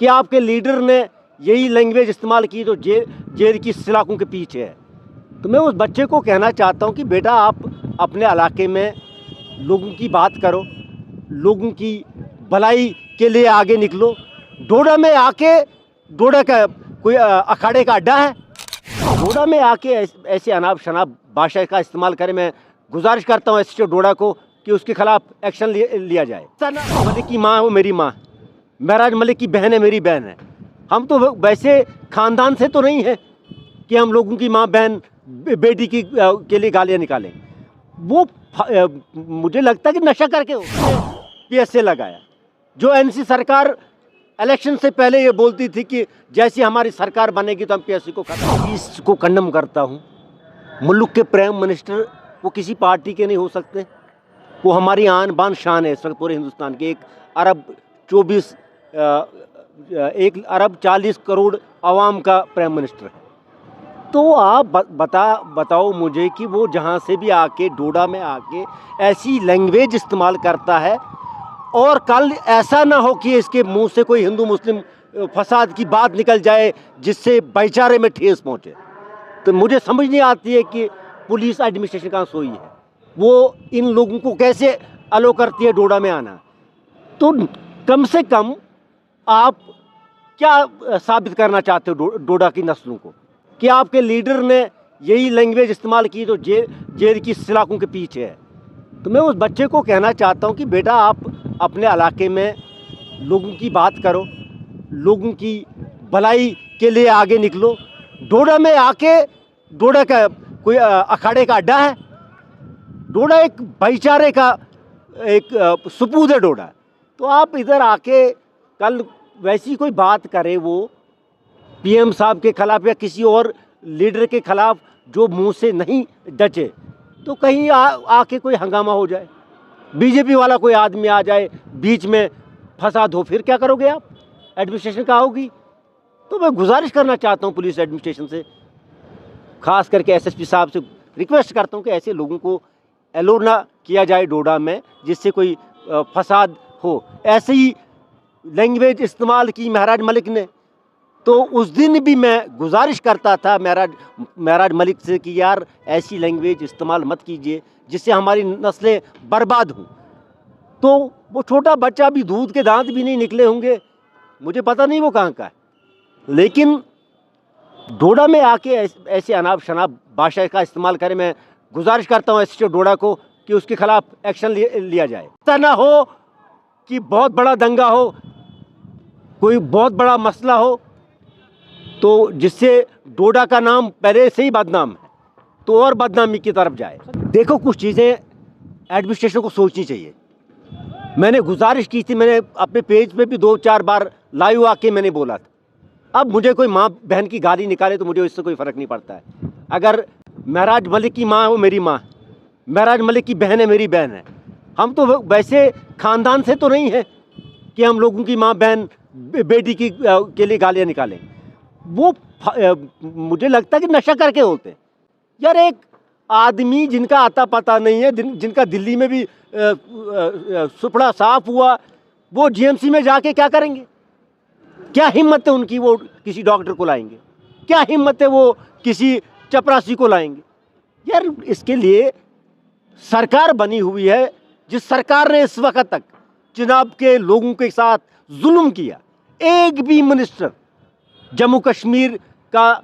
कि आपके लीडर ने यही लैंग्वेज इस्तेमाल की जो जेल की सलाखों के पीछे है। तो मैं उस बच्चे को कहना चाहता हूँ कि बेटा आप अपने इलाके में लोगों की बात करो, लोगों की भलाई के लिए आगे निकलो। डोडा में आके, डोडा का कोई अखाड़े का अड्डा है? डोडा में आके ऐसे अनाप शनाप भाषा का इस्तेमाल करें। मैं गुजारिश करता हूँ एसएचओ डोडा को कि उसके खिलाफ एक्शन लिया जाए। सना मलिक की माँ है वो मेरी माँ, महराज मलिक की बहन है मेरी बहन है। हम तो वैसे खानदान से तो नहीं है कि हम लोगों की माँ बहन बेटी की के लिए गालियाँ निकालें। वो मुझे लगता है कि नशा करके पीएसए लगाया। जो एनसी सरकार इलेक्शन से पहले ये बोलती थी कि जैसी हमारी सरकार बनेगी तो हम पीएसए को इसको कंडम करता हूँ। मुल्क के प्राइम मिनिस्टर वो किसी पार्टी के नहीं हो सकते, वो हमारी आन बान शान है इस वक्त पूरे हिंदुस्तान के। 1 अरब 40 करोड़ आवाम का प्राइम मिनिस्टर है। तो आप बताओ मुझे कि वो जहाँ से भी आके डोडा में आके ऐसी लैंग्वेज इस्तेमाल करता है और कल ऐसा ना हो कि इसके मुंह से कोई हिंदू मुस्लिम फसाद की बात निकल जाए जिससे भाईचारे में ठेस पहुँचे। तो मुझे समझ नहीं आती है कि पुलिस एडमिनिस्ट्रेशन कहाँ सोई है, वो इन लोगों को कैसे अलो करती है डोडा में आना। तो कम से कम आप क्या साबित करना चाहते हो डोडा की नस्लों को कि आपके लीडर ने यही लैंग्वेज इस्तेमाल की जो जेल की सलाखों के पीछे है। तो मैं उस बच्चे को कहना चाहता हूँ कि बेटा आप अपने इलाके में लोगों की बात करो, लोगों की भलाई के लिए आगे निकलो। डोडा में आके, डोडा का कोई अखाड़े का अड्डा है? डोडा एक भाईचारे का एक सुपूत है डोडा। तो आप इधर आके कल वैसी कोई बात करे वो पीएम साहब के खिलाफ या किसी और लीडर के खिलाफ जो मुंह से नहीं डचे, तो कहीं आके कोई हंगामा हो जाए, बीजेपी वाला कोई आदमी आ जाए बीच में फसाद हो, फिर क्या करोगे आप? एडमिनिस्ट्रेशन का होगी। तो मैं गुजारिश करना चाहता हूँ पुलिस एडमिनिस्ट्रेशन से, खास करके एसएसपी साहब से रिक्वेस्ट करता हूँ कि ऐसे लोगों को एलो ना किया जाए डोडा में जिससे कोई फसाद हो। ऐसे ही लैंग्वेज इस्तेमाल की महराज मलिक ने, तो उस दिन भी मैं गुजारिश करता था महराज मलिक से कि यार ऐसी लैंग्वेज इस्तेमाल मत कीजिए जिससे हमारी नस्लें बर्बाद हों। तो वो छोटा बच्चा भी दूध के दांत भी नहीं निकले होंगे, मुझे पता नहीं वो कहाँ का है, लेकिन डोडा में आके ऐसे अनाप शनाप भाषा का इस्तेमाल करें। मैं गुजारिश करता हूँ एसएचओ डोडा को कि उसके खिलाफ एक्शन लिया जाए। ऐसा ना हो कि बहुत बड़ा दंगा हो, कोई बहुत बड़ा मसला हो तो जिससे डोडा का नाम पहले से ही बदनाम है तो और बदनामी की तरफ जाए। देखो कुछ चीज़ें एडमिनिस्ट्रेशन को सोचनी चाहिए। मैंने गुजारिश की थी, मैंने अपने पेज पे भी 2-4 बार लाइव आके मैंने बोला था। अब मुझे कोई माँ बहन की गाली निकाले तो मुझे इससे कोई फ़र्क नहीं पड़ता है। अगर महराज मलिक की माँ है वो मेरी माँ, महराज मलिक की बहन है मेरी बहन है। हम तो वैसे खानदान से तो नहीं है कि हम लोगों की माँ बहन बेटी की के लिए गालियाँ निकालें। वो मुझे लगता है कि नशा करके होते हैं। यार एक आदमी जिनका आता पता नहीं है, जिनका दिल्ली में भी सुपड़ा साफ हुआ, वो जीएमसी में जाके क्या करेंगे? क्या हिम्मत है उनकी वो किसी डॉक्टर को लाएंगे? क्या हिम्मत है वो किसी चपरासी को लाएंगे? यार इसके लिए सरकार बनी हुई है, जिस सरकार ने इस वक्त तक चुनाव के लोगों के साथ जुल्म किया। एक भी मिनिस्टर जम्मू कश्मीर का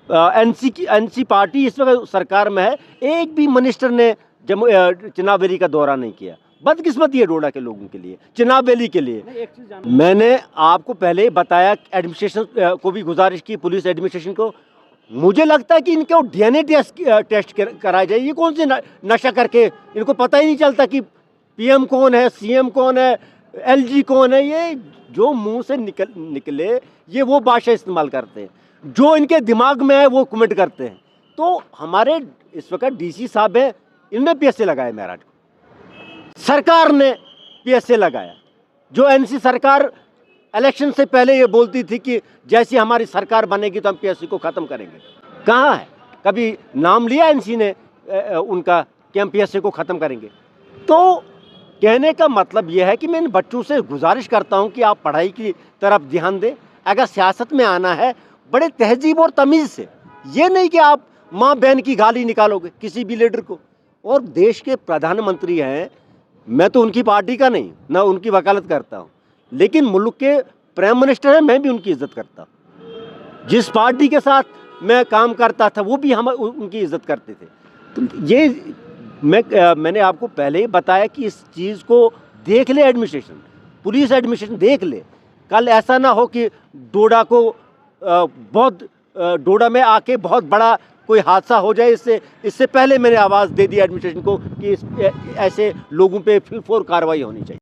एनसी पार्टी इस वक्त सरकार में है, एक भी मिनिस्टर ने चिनाब वैली का दौरा नहीं किया। बदकिस्मती है डोडा के लोगों के लिए, चिनाब वैली के लिए। मैंने आपको पहले बताया, एडमिनिस्ट्रेशन को भी गुजारिश की, पुलिस एडमिनिस्ट्रेशन को। मुझे लगता है कि इनके डीएनए टेस्ट कराया जाए। ये कौन से नशा करके इनको पता ही नहीं चलता कि पीएम कौन है, सीएम कौन है, एलजी कौन है। ये जो मुंह से निकले ये वो भाषा इस्तेमाल करते हैं, जो इनके दिमाग में है वो कमेंट करते हैं। तो हमारे इस वक्त डीसी साहब हैं, इन्होंने पीएसए लगाया, महराज को सरकार ने पीएसए लगाया। जो एनसी सरकार इलेक्शन से पहले ये बोलती थी कि जैसी हमारी सरकार बनेगी तो हम पीएसए को ख़त्म करेंगे, कहाँ है? कभी नाम लिया एनसी ने उनका कि हम पीएसए को ख़त्म करेंगे? तो कहने का मतलब यह है कि मैं इन बच्चों से गुजारिश करता हूं कि आप पढ़ाई की तरफ ध्यान दें। अगर सियासत में आना है बड़े तहजीब और तमीज़ से, ये नहीं कि आप माँ बहन की गाली निकालोगे किसी भी लीडर को। और देश के प्रधानमंत्री हैं, मैं तो उनकी पार्टी का नहीं, ना उनकी वकालत करता हूँ, लेकिन मुल्क के प्राइम मिनिस्टर हैं, मैं भी उनकी इज़्ज़त करता हूँ। जिस पार्टी के साथ मैं काम करता था वो भी हम उनकी इज़्ज़त करते थे। तो ये मैंने आपको पहले ही बताया कि इस चीज़ को देख ले एडमिनिस्ट्रेशन, पुलिस एडमिनिस्ट्रेशन देख ले। कल ऐसा ना हो कि डोडा को डोडा में आके बहुत बड़ा कोई हादसा हो जाए। इससे पहले मैंने आवाज़ दे दी एडमिनिस्ट्रेशन को कि ऐसे लोगों पे फिर कार्रवाई होनी चाहिए।